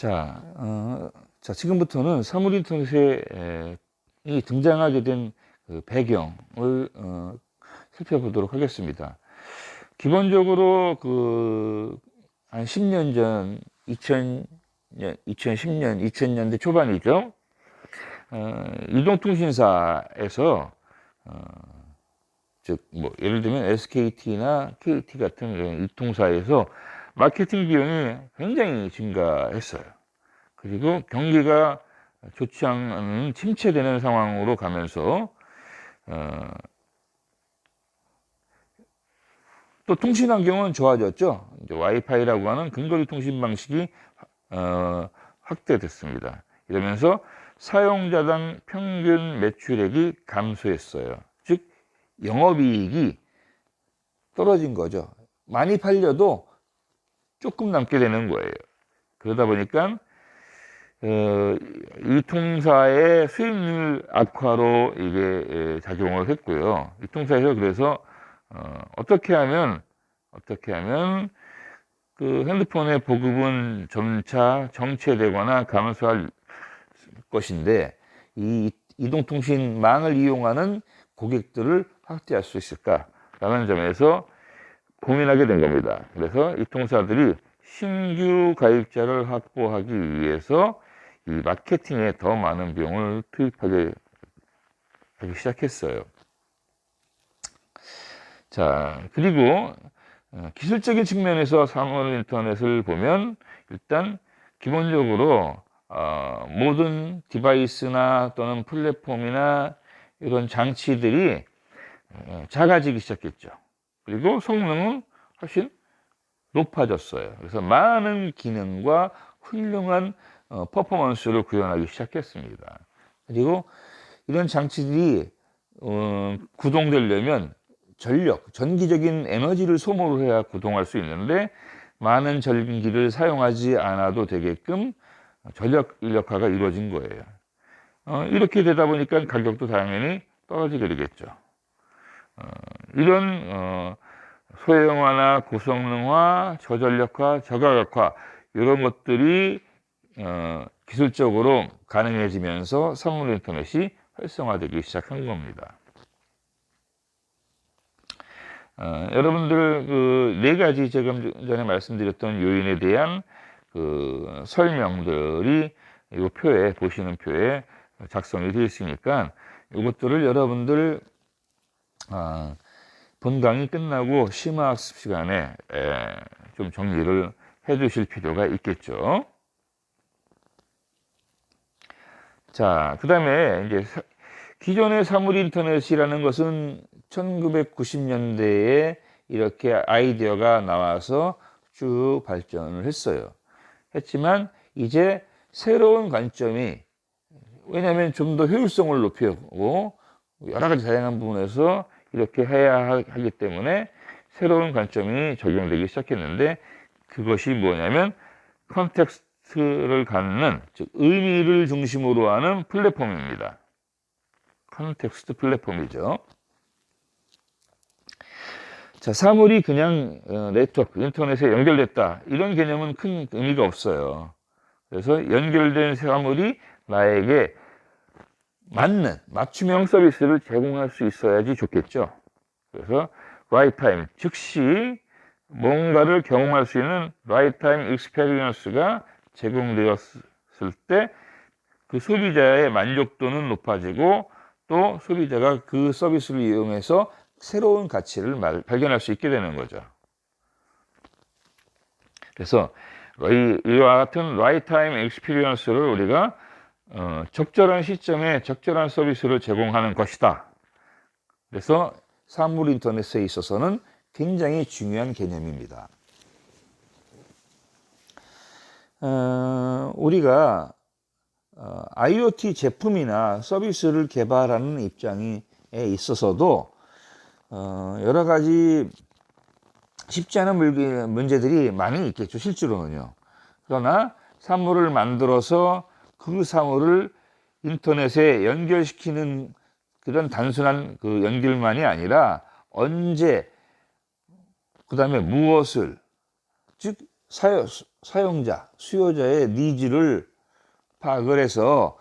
자, 지금부터는 사물 인터넷에 등장하게 된 그 배경을 살펴보도록 하겠습니다. 기본적으로 한 10년 전, 2010년, 2000년대 초반이죠. 이동통신사에서 즉 예를 들면 SKT나 KT 같은 이런 이통사에서 마케팅 비용이 굉장히 증가했어요. 그리고 경기가 좋지 않은 침체되는 상황으로 가면서 또 통신 환경은 좋아졌죠. 이제 와이파이라고 하는 근거리 통신 방식이 확대됐습니다. 이러면서 사용자당 평균 매출액이 감소했어요. 즉 영업이익이 떨어진 거죠. 많이 팔려도 조금 남게 되는 거예요. 그러다 보니까 유통사의 수익률 악화로 이게 작용을 했고요. 유통사에서 그래서 어떻게 하면 그 핸드폰의 보급은 점차 정체되거나 감소할 것인데 이 이동통신망을 이용하는 고객들을 확대할 수 있을까라는 점에서 고민하게 된 겁니다. 그래서 이 통사들이 신규 가입자를 확보하기 위해서 이 마케팅에 더 많은 비용을 투입하기 시작했어요. 자, 그리고 기술적인 측면에서 사물 인터넷을 보면 일단 기본적으로 모든 디바이스나 또는 플랫폼이나 이런 장치들이 작아지기 시작했죠. 그리고 성능은 훨씬 높아졌어요. 그래서 많은 기능과 훌륭한 퍼포먼스를 구현하기 시작했습니다. 그리고 이런 장치들이 구동되려면 전기적인 에너지를 소모를 해야 구동할 수 있는데 많은 전기를 사용하지 않아도 되게끔 전력 인력화가 이루어진 거예요. 이렇게 되다 보니까 가격도 당연히 떨어지게 되겠죠. 이런 소형화나 고성능화, 저전력화, 저가격화 이런 것들이 기술적으로 가능해지면서 사물 인터넷이 활성화되기 시작한 겁니다. 여러분들 그 네 가지 제가 전에 말씀드렸던 요인에 대한 그 설명들이 이 표에 보시는 표에 작성이 되어 있으니까 이것들을 여러분들 본 강의 끝나고 심화학습 시간에 좀 정리를 해 두실 필요가 있겠죠. 자, 그 다음에 이제 기존의 사물 인터넷이라는 것은 1990년대에 이렇게 아이디어가 나와서 쭉 발전을 했지만 이제 새로운 관점이, 왜냐하면 좀 더 효율성을 높이고 여러 가지 다양한 부분에서 이렇게 해야 하기 때문에 새로운 관점이 적용되기 시작했는데, 그것이 뭐냐면 컨텍스트를 갖는, 즉 의미를 중심으로 하는 플랫폼입니다. 컨텍스트 플랫폼이죠. 자, 사물이 그냥 네트워크, 인터넷에 연결됐다, 이런 개념은 큰 의미가 없어요. 그래서 연결된 사물이 나에게 맞는 맞춤형 서비스를 제공할 수 있어야지 좋겠죠. 그래서 라이트타임, 즉시 뭔가를 경험할 수 있는 라이트타임 익스페리언스가 제공되었을 때 그 소비자의 만족도는 높아지고 또 소비자가 그 서비스를 이용해서 새로운 가치를 발견할 수 있게 되는 거죠. 그래서 이와 같은 라이트타임 익스피리언스를 우리가 적절한 시점에 적절한 서비스를 제공하는 것이다. 그래서 사물 인터넷에 있어서는 굉장히 중요한 개념입니다. 우리가 IoT 제품이나 서비스를 개발하는 입장에 있어서도 여러 가지 쉽지 않은 문제들이 많이 있겠죠, 실제로는요. 그러나 사물을 만들어서 그 사물을 인터넷에 연결시키는 그런 단순한 그 연결만이 아니라 언제, 그 다음에 무엇을, 즉 사용자, 수요자의 니즈를 파악을 해서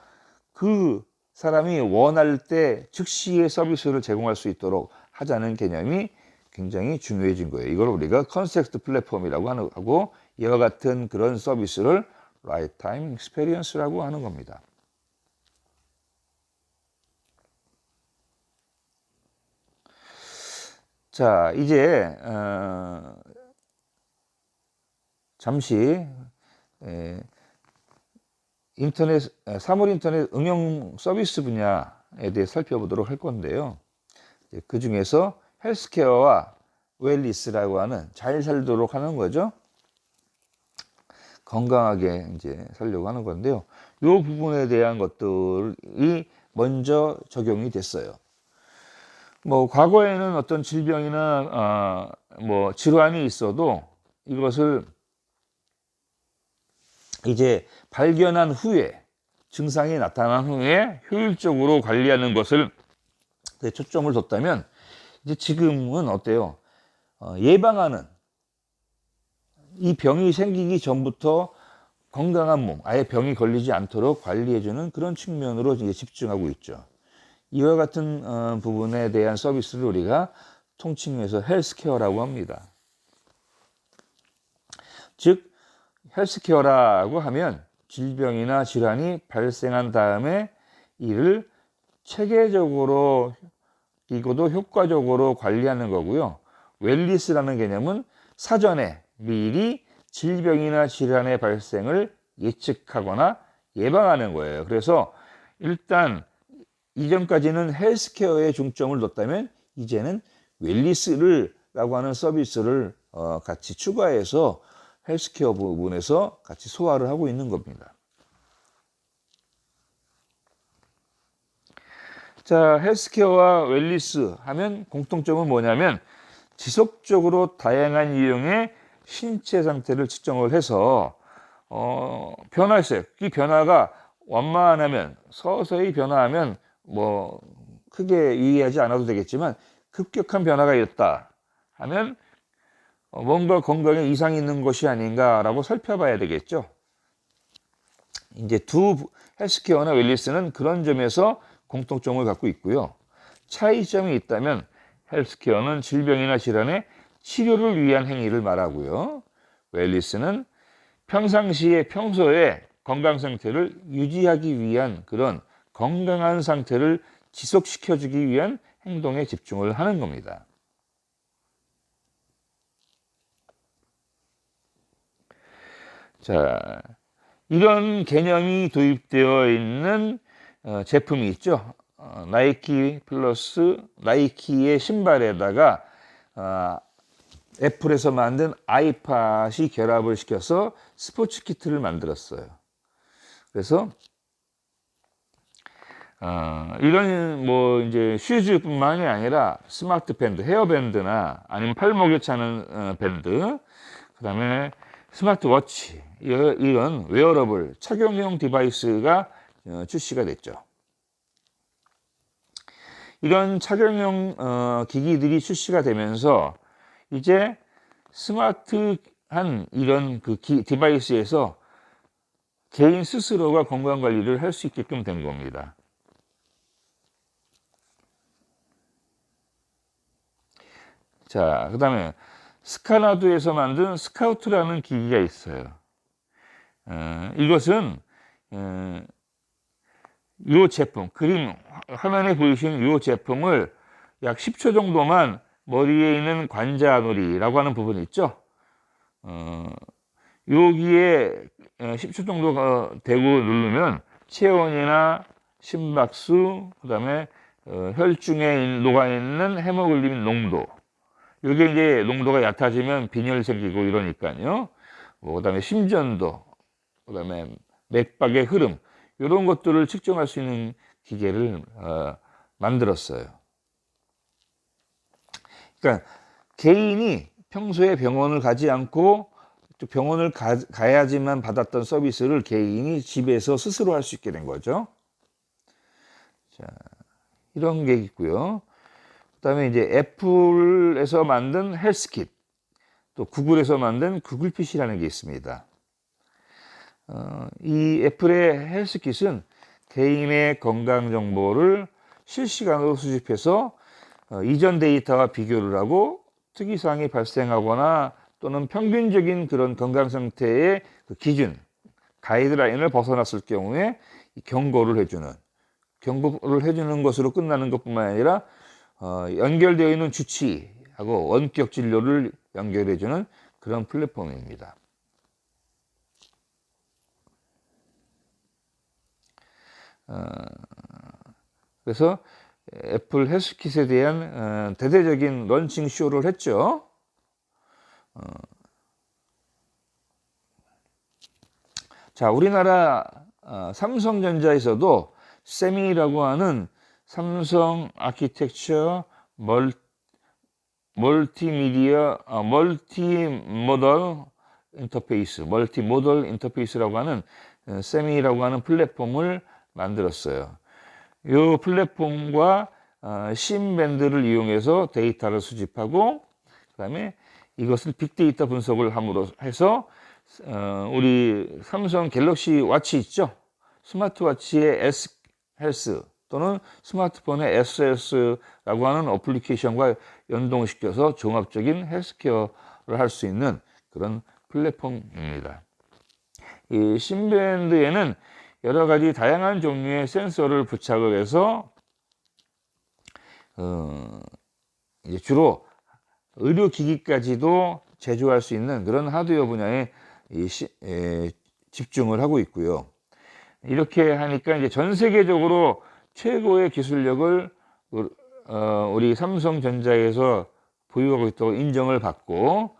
그 사람이 원할 때 즉시의 서비스를 제공할 수 있도록 하자는 개념이 굉장히 중요해진 거예요. 이걸 우리가 컨텍스트 플랫폼이라고 하고, 이와 같은 그런 서비스를 라이프타임 익스페리언스라고 하는 겁니다. 자, 이제 잠시 사물 인터넷 응용 서비스 분야에 대해 살펴보도록 할 건데요. 그 중에서 헬스케어와 웰리스라고 하는 잘 살도록 하는 거죠. 건강하게 이제 살려고 하는 건데요. 이 부분에 대한 것들이 먼저 적용이 됐어요. 뭐 과거에는 어떤 질병이나 뭐 질환이 있어도 이것을 이제 발견한 후에, 증상이 나타난 후에 효율적으로 관리하는 것을 초점을 뒀다면, 이제 지금은 어때요? 예방하는, 이 병이 생기기 전부터 건강한 몸, 아예 병이 걸리지 않도록 관리해주는 그런 측면으로 이제 집중하고 있죠. 이와 같은 부분에 대한 서비스를 우리가 통칭해서 헬스케어라고 합니다. 즉, 헬스케어라고 하면 질병이나 질환이 발생한 다음에 이를 체계적으로 이고도 효과적으로 관리하는 거고요. 웰리스라는 개념은 사전에 미리 질병이나 질환의 발생을 예측하거나 예방하는 거예요. 그래서 일단 이전까지는 헬스케어에 중점을 뒀다면, 이제는 웰리스라고 하는 서비스를 같이 추가해서 헬스케어 부분에서 같이 소화를 하고 있는 겁니다. 자, 헬스케어와 웰리스 하면 공통점은 뭐냐면, 지속적으로 다양한 유형의 신체 상태를 측정을 해서 변화했어요. 이 변화가 완만하면, 서서히 변화하면 뭐 크게 유의하지 않아도 되겠지만, 급격한 변화가 있다 하면 뭔가 건강에 이상이 있는 것이 아닌가라고 살펴봐야 되겠죠. 이제 헬스케어나 웰리스는 그런 점에서 공통점을 갖고 있고요. 차이점이 있다면, 헬스케어는 질병이나 질환의 치료를 위한 행위를 말하고요. 웰리스는 평소에 건강 상태를 유지하기 위한, 그런 건강한 상태를 지속시켜주기 위한 행동에 집중을 하는 겁니다. 자, 이런 개념이 도입되어 있는 제품이 있죠. 나이키 플러스, 나이키의 신발에다가 애플에서 만든 아이팟이 결합을 시켜서 스포츠 키트를 만들었어요. 그래서 이런 뭐 이제 슈즈뿐만이 아니라 스마트 밴드, 헤어밴드나 아니면 팔목에 차는 밴드, 그다음에 스마트워치, 이런 웨어러블 착용용 디바이스가 출시가 됐죠. 이런 착용용 기기들이 출시가 되면서 이제 스마트한 이런 그 디바이스에서 개인 스스로가 건강 관리를 할 수 있게끔 된 겁니다. 자, 그 다음에 스카나두에서 만든 스카우트라는 기기가 있어요. 이것은 이 제품, 그림 화면에 보이시는 이 제품을 약 10초 정도만 머리에 있는 관자놀이라고 하는 부분이 있죠. 여기에 10초 정도가 되고 누르면 체온이나 심박수, 그 다음에 혈중에 녹아있는 헤모글로빈 농도, 이게 이제 농도가 얕아지면 빈혈 생기고 이러니까요. 그 다음에 심전도, 그 다음에 맥박의 흐름, 이런 것들을 측정할 수 있는 기계를 만들었어요. 그러니까 개인이 평소에 병원을 가지 않고 또 병원을 가야지만 받았던 서비스를 개인이 집에서 스스로 할 수 있게 된 거죠. 자, 이런 게 있고요. 그다음에 이제 애플에서 만든 헬스킷, 또 구글에서 만든 구글 핏이라는 게 있습니다. 이 애플의 헬스킷은 개인의 건강 정보를 실시간으로 수집해서 이전 데이터와 비교를 하고 특이사항이 발생하거나 또는 평균적인 그런 건강 상태의 그 기준, 가이드라인을 벗어났을 경우에 경고를 해주는 것으로 끝나는 것뿐만 아니라 연결되어 있는 주치하고 원격 진료를 연결해주는 그런 플랫폼입니다. 그래서 애플 헬스킷에 대한 대대적인 런칭 쇼를 했죠. 자, 우리나라 삼성전자에서도 세미라고 하는 삼성 아키텍처 멀티모달 인터페이스라고 하는 세미라고 하는 플랫폼을 만들었어요. 이 플랫폼과 심밴드를 이용해서 데이터를 수집하고 그다음에 이것을 빅데이터 분석을 함으로 해서 우리 삼성 갤럭시 워치 있죠? 스마트워치의 S 헬스 또는 스마트폰의 SS라고 하는 어플리케이션과 연동시켜서 종합적인 헬스케어를 할 수 있는 그런 플랫폼입니다. 이 심밴드에는 여러 가지 다양한 종류의 센서를 부착을 해서 이제 주로 의료기기까지도 제조할 수 있는 그런 하드웨어 분야에 집중을 하고 있고요. 이렇게 하니까 이제 전 세계적으로 최고의 기술력을 우리 삼성전자에서 보유하고 있다고 인정을 받고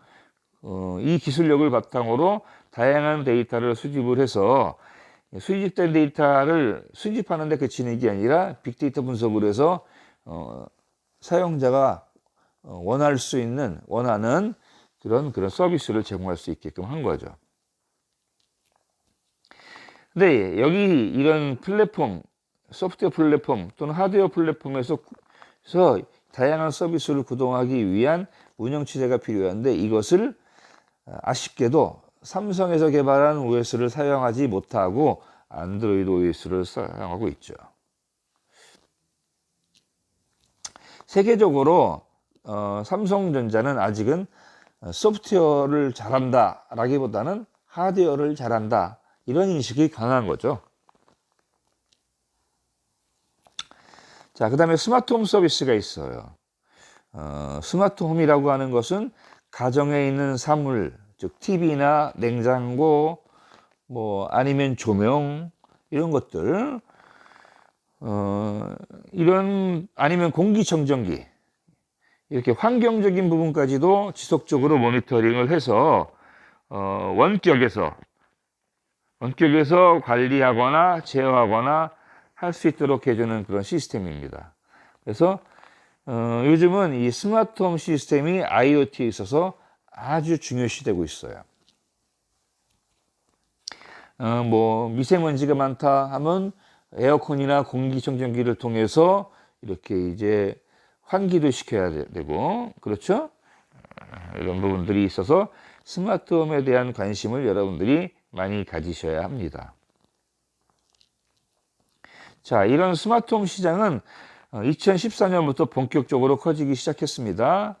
이 기술력을 바탕으로 다양한 데이터를 수집을 해서 수집된 데이터를 수집하는 데 그치는 게 아니라 빅데이터 분석을 해서 사용자가 원하는 그런 서비스를 제공할 수 있게끔 한 거죠. 근데 여기 이런 플랫폼, 소프트웨어 플랫폼 또는 하드웨어 플랫폼에서 다양한 서비스를 구동하기 위한 운영 체제가 필요한데 이것을 아쉽게도 삼성에서 개발한 OS를 사용하지 못하고 안드로이드 OS를 사용하고 있죠. 세계적으로 삼성전자는 아직은 소프트웨어를 잘한다 라기보다는 하드웨어를 잘한다 이런 인식이 강한 거죠. 자, 그 다음에 스마트홈 서비스가 있어요. 스마트홈이라고 하는 것은 가정에 있는 사물, 즉 TV나 냉장고, 뭐 아니면 조명 이런 것들, 아니면 공기청정기 이렇게 환경적인 부분까지도 지속적으로 모니터링을 해서 원격에서 관리하거나 제어하거나 할 수 있도록 해주는 그런 시스템입니다. 그래서 요즘은 이 스마트홈 시스템이 IoT에 있어서 아주 중요시되고 있어요. 뭐 미세먼지가 많다 하면 에어컨이나 공기청정기를 통해서 이렇게 이제 환기도 시켜야 되고 그렇죠? 이런 부분들이 있어서 스마트홈에 대한 관심을 여러분들이 많이 가지셔야 합니다. 자, 이런 스마트홈 시장은 2014년부터 본격적으로 커지기 시작했습니다.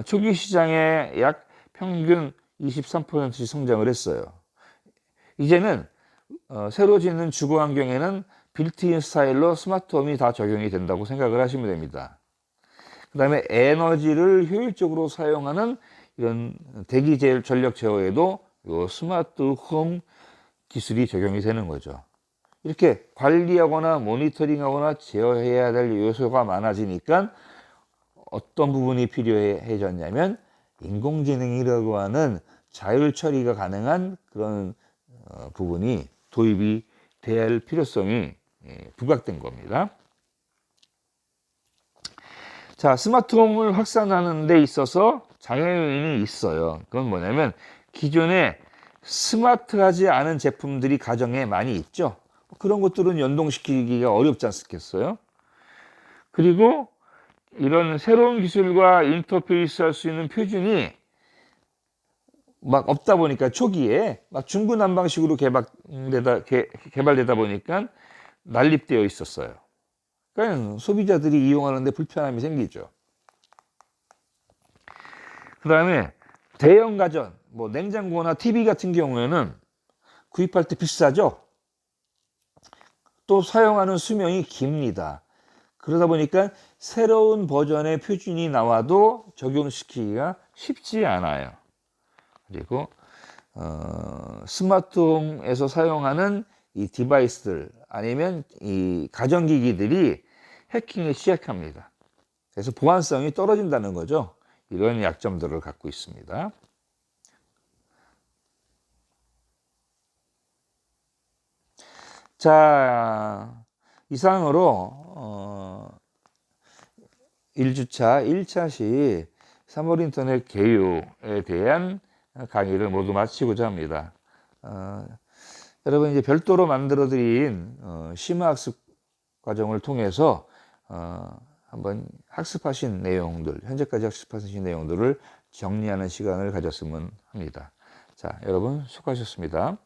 초기 시장에 약 평균 23%씩 성장을 했어요. 이제는 새로 짓는 주거 환경에는 빌트인 스타일로 스마트홈이 다 적용이 된다고 생각을 하시면 됩니다. 그 다음에 에너지를 효율적으로 사용하는 이런 대기 전력 제어에도 이 스마트홈 기술이 적용이 되는 거죠. 이렇게 관리하거나 모니터링하거나 제어해야 될 요소가 많아지니까 어떤 부분이 필요해졌냐면 인공지능이라고 하는 자율 처리가 가능한 그런 부분이 도입이 될 필요성이 부각된 겁니다. 자, 스마트홈을 확산하는 데 있어서 장애요인이 있어요. 그건 뭐냐면 기존에 스마트하지 않은 제품들이 가정에 많이 있죠. 그런 것들은 연동시키기가 어렵지 않겠어요? 그리고 이런 새로운 기술과 인터페이스 할 수 있는 표준이 막 없다 보니까 초기에 막 중구난방식으로 개발되다 보니까 난립되어 있었어요. 그러니까 소비자들이 이용하는데 불편함이 생기죠. 그 다음에 대형 가전, 뭐 냉장고나 TV 같은 경우에는 구입할 때 비싸죠. 또 사용하는 수명이 깁니다. 그러다 보니까 새로운 버전의 표준이 나와도 적용시키기가 쉽지 않아요. 그리고 스마트홈에서 사용하는 이 디바이스들 아니면 이 가전기기들이 해킹에 취약합니다. 그래서 보안성이 떨어진다는 거죠. 이런 약점들을 갖고 있습니다. 자, 이상으로 1주차 1차 시 3월 인터넷 개요에 대한 강의를 모두 마치고자 합니다. 여러분 이제 별도로 만들어 드린 심화학습 과정을 통해서 한번 학습하신 내용들, 현재까지 학습하신 내용들을 정리하는 시간을 가졌으면 합니다. 자, 여러분 수고하셨습니다.